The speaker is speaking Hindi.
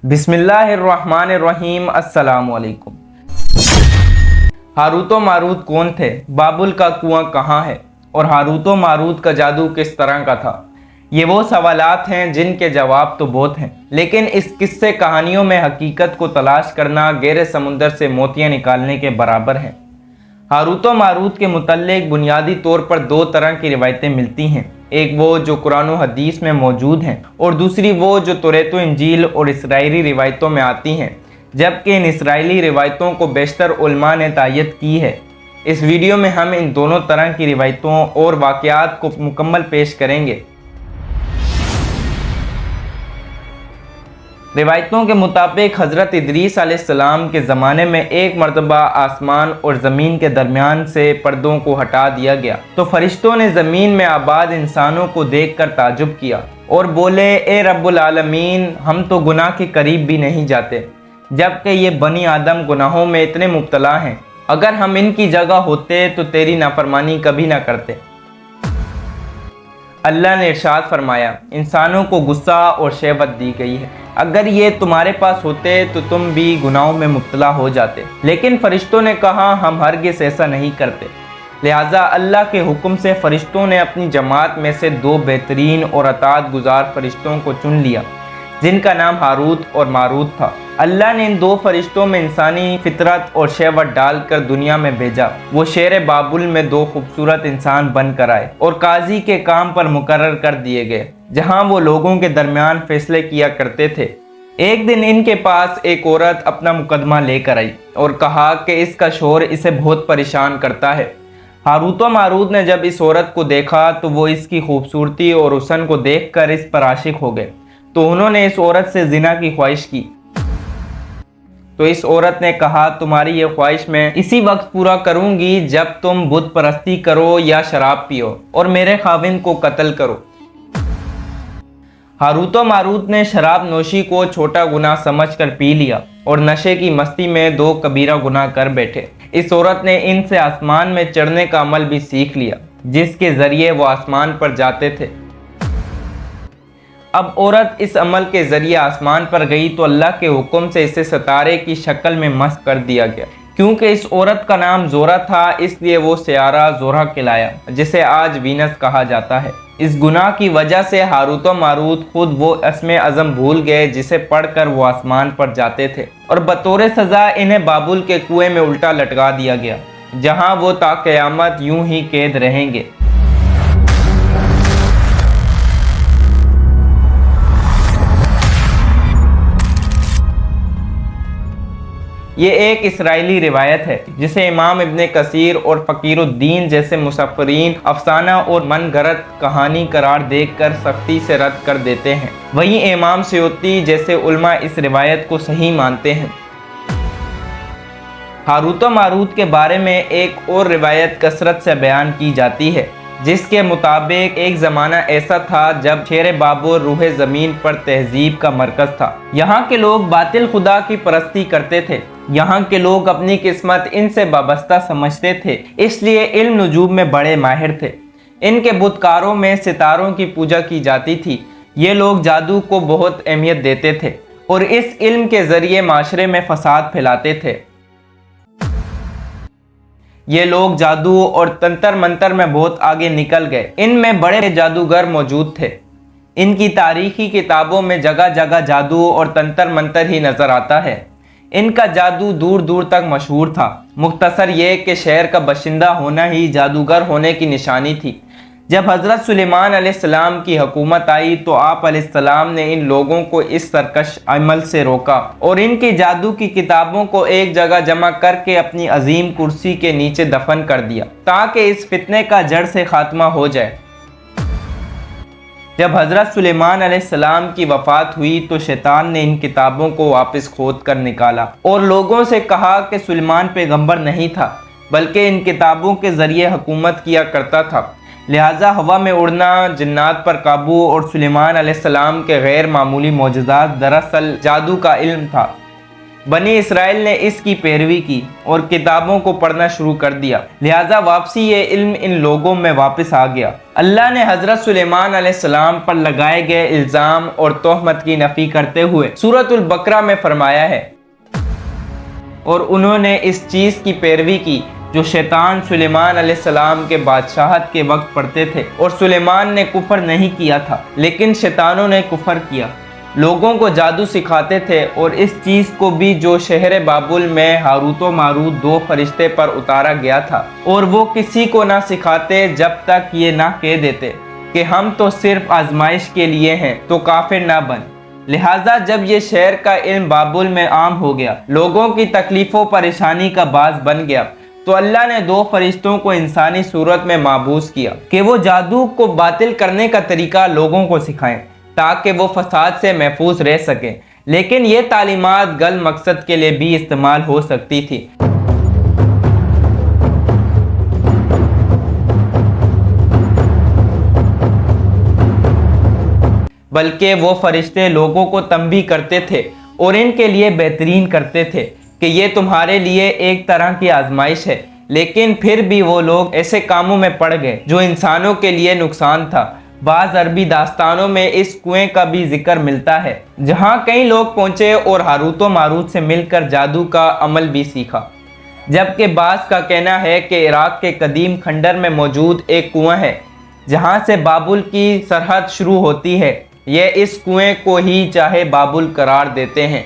बिस्मिल्लाहिर्रहमानिर्रहीम। अस्सलाम वालेकुम। हारूत व मारूत कौन थे? बाबुल का कुआं कहाँ है? और हारूत व मारूत का जादू किस तरह का था? ये वो सवालात हैं जिनके जवाब तो बहुत हैं, लेकिन इस किस्से कहानियों में हकीकत को तलाश करना गहरे समुंदर से मोतियां निकालने के बराबर है। हारूत व मारूत के मुतल्लिक बुनियादी तौर पर दो तरह की रिवायतें मिलती हैं, एक वो जो कुरान व हदीस में मौजूद हैं और दूसरी वो जो तौरात व इंजील और इसराइली रिवायतों में आती हैं, जबकि इन इसराइली रिवायतों को बेशतर उलमा ने तायद की है। इस वीडियो में हम इन दोनों तरह की रिवायतों और वाक़यात को मुकम्मल पेश करेंगे। रिवायतों के मुताबिक हज़रत इदरीस अलैहिस्सलाम के ज़माने में एक मरतबा आसमान और ज़मीन के दरमियान से पर्दों को हटा दिया गया तो फरिश्तों ने ज़मीन में आबाद इंसानों को देखकर ताजुब किया और बोले, ए रब्बुल आलमीन, हम तो गुनाह के करीब भी नहीं जाते, जबकि ये बनी आदम गुनाहों में इतने मुब्तला हैं। अगर हम इनकी जगह होते तो तेरी नाफरमानी कभी ना करते। अल्लाह ने इरशाद फरमाया, इंसानों को गुस्सा और शहवत दी गई है, अगर ये तुम्हारे पास होते तो तुम भी गुनाहों में मुब्तला हो जाते। लेकिन फरिश्तों ने कहा, हम हरगिज़ ऐसा नहीं करते। लिहाजा अल्लाह के हुक्म से फरिश्तों ने अपनी जमात में से दो बेहतरीन और अताअत गुजार फरिश्तों को चुन लिया, जिनका नाम हारूत और मारूत था। अल्लाह ने इन दो फरिश्तों में इंसानी फितरत और शहवत डालकर दुनिया में भेजा। वो शेर बाबुल में दो खूबसूरत इंसान बनकर आए और काजी के काम पर मुकर्रर कर दिए गए, जहां वो लोगों के दरमियान फैसले किया करते थे। एक दिन इनके पास एक औरत अपना मुकदमा लेकर आई और कहा कि इसका शोहर इसे बहुत परेशान करता है। हारूत व मारूत ने जब इस औरत को देखा तो वो इसकी खूबसूरती और हुस्न को देखकर इस पर आशिक हो गए, तो उन्होंने इस औरत से जिना की ख्वाहिश की। तो इस औरत ने कहा, तुम्हारी ये ख्वाहिश मैं इसी वक्त पूरा करूंगी जब तुम बुत परस्ती करो या शराब पियो और मेरे खाविंद को कत्ल करो। हारूत व मारूत ने शराब नोशी को छोटा गुनाह समझकर पी लिया और नशे की मस्ती में दो कबीरा गुनाह कर बैठे। इस औरत ने इनसे आसमान में चढ़ने का अमल भी सीख लिया, जिसके जरिए वो आसमान पर जाते थे। अब औरत इस अमल के जरिए आसमान पर गई तो अल्लाह के हुक्म से इसे सितारे की शक्ल में मस्त कर दिया गया। क्योंकि इस औरत का नाम जोरा था, इसलिए वो सियारा जोरा कहलाया, जिसे आज वीनस कहा जाता है। इस गुनाह की वजह से हारूत व मारूत खुद वो अस्मे अज़म भूल गए जिसे पढ़कर वो आसमान पर जाते थे, और बतौर सज़ा इन्हें बाबुल के कुएं में उल्टा लटका दिया गया, जहां वो ता क़यामत यूं ही कैद रहेंगे। ये एक इसराइली रिवायत है जिसे इमाम इब्ने कसीर और फ़कीरुद्दीन जैसे मुसफ़्फ़रीन अफसाना और मनगढ़ंत कहानी करार देकर सख्ती से रद्द कर देते हैं। वहीं इमाम सयूती जैसे उलमा इस रिवायत को सही मानते हैं। हारूत व मारूत के बारे में एक और रिवायत कसरत से बयान की जाती है, जिसके मुताबिक एक ज़माना ऐसा था जब शेर बाबुल रूह ज़मीन पर तहजीब का मरकज़ था। यहाँ के लोग बातिल खुदा की परस्ती करते थे। यहाँ के लोग अपनी किस्मत इनसे वाबस्ता समझते थे, इसलिए इल्म नुजूम में बड़े माहिर थे। इनके बुतकारों में सितारों की पूजा की जाती थी। ये लोग जादू को बहुत अहमियत देते थे और इस इल्म के ज़रिए माशरे में फसाद फैलाते थे। ये लोग जादू और तंत्र मंत्र में बहुत आगे निकल गए। इनमें बड़े जादूगर मौजूद थे। इनकी तारीखी किताबों में जगह जगह जादू और तंत्र मंत्र ही नज़र आता है। इनका जादू दूर दूर तक मशहूर था। मुख्तसर ये कि शहर का बाशिंदा होना ही जादूगर होने की निशानी थी। जब हज़रत सुलेमान अलैहिस्सलाम की हुकूमत आई तो आप अलैहिस्सलाम ने इन लोगों को इस सरकश अमल से रोका और इनकी जादू की किताबों को एक जगह जमा करके अपनी अजीम कुर्सी के नीचे दफन कर दिया, ताकि इस फितने का जड़ से खात्मा हो जाए। जब हज़रत सुलेमान अलैहिस्सलाम की वफ़ात हुई तो शैतान ने इन किताबों को वापस खोद कर निकाला और लोगों से कहा कि सुलेमान पैगंबर नहीं था, बल्कि इन किताबों के ज़रिए हुकूमत किया करता था। लिहाजा हवा में उड़ना, जिन्नात पर काबू और सुलेमान अलैहिस्सलाम के गैर मामूली मोजज़ात दरअसल जादू का इल्म था। बनी इसराइल ने इसकी पैरवी की और किताबों को पढ़ना शुरू कर दिया, लिहाजा वापसी ये इल्म इन लोगों में वापस आ गया। अल्लाह ने हजरत सुलेमान अलैहिस्सलाम पर लगाए गए इल्ज़ाम और तोहमत की नफ़ी करते हुए सूरतुल बकरा में फरमाया है, और उन्होंने इस चीज़ की पैरवी की जो शैतान सुलेमान अलैहिस्सलाम के बादशाहत के वक्त पढ़ते थे, और सुलेमान ने कुफर नहीं किया था लेकिन शैतानों ने कुफर किया। लोगों को जादू सिखाते थे और इस चीज़ को भी जो शहर बाबुल में हारूत व मारूत 2 फरिश्ते पर उतारा गया था, और वो किसी को ना सिखाते जब तक ये ना कह देते कि हम तो सिर्फ आजमाइश के लिए हैं, तो काफिर ना बन। लिहाजा जब ये शहर का इल्म बाबुल में आम हो गया, लोगों की तकलीफ़ों परेशानी का बाज बन गया, तो अल्लाह ने 2 फरिश्तों को इंसानी सूरत में माबूस किया कि वो जादू को बातिल करने का तरीका लोगों को सिखाएं ताकि वो फसाद से महफूज रह सकें। लेकिन ये तालीमात गलत मकसद के लिए भी इस्तेमाल हो सकती थी। बल्कि वो फरिश्ते लोगों को तंबीह करते थे और इनके लिए बेहतरीन करते थे कि ये तुम्हारे लिए एक तरह की आजमाइश है। लेकिन फिर भी वो लोग ऐसे कामों में पड़ गए जो इंसानों के लिए नुकसान था। बाज़ अरबी दास्तानों में इस कुएं का भी जिक्र मिलता है जहां कई लोग पहुंचे और हारूत व मारूत से मिलकर जादू का अमल भी सीखा। जबकि बाज़ का कहना है कि इराक के कदीम खंडर में मौजूद एक कुआं है जहां से बाबुल की सरहद शुरू होती है। यह इस कुएं को ही चाहे बाबुल करार देते हैं।